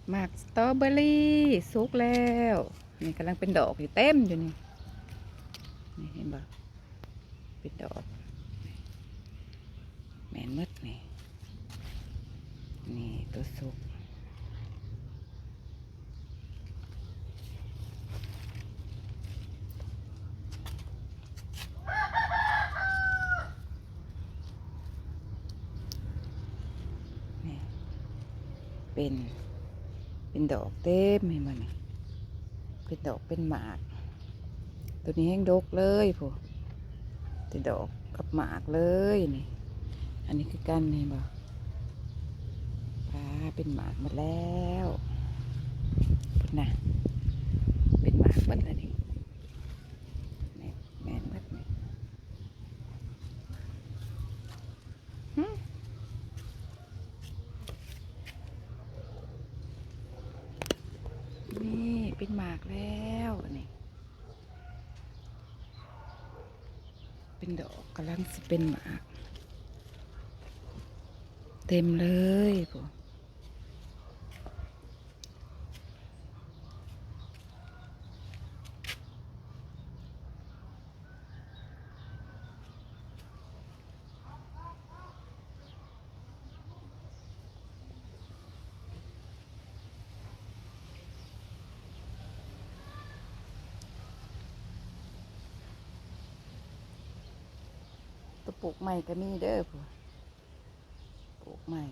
หมากสตรอเบอรี่สุกแล้วนี่กำลังเป็นดอกอยู่เต็มอยู่นี่นี่เห็นบ่เป็นดอกแมนมดนี่นี่ตัวสุกนี่เป็นดอกเต็มเห็นบ่นี่เป็นดอกเป็นหมากตัวนี้แห้งดกเลยพวกเป็นดอกกับหมากเลยนี่อันนี้คือกันนี่บ่ป้าเป็นหมากหมดแล้วพุ่นนะเป็นหมากหมดแล้วนี่นี่แม่นหมดนี่หึนี่เป็นหมากแล้วนี่เป็นดอกกำลังสิเป็นหมากเต็มเลยพวกตัวปลูกใหม่ก็มีเด้อพวกปลูกใหม่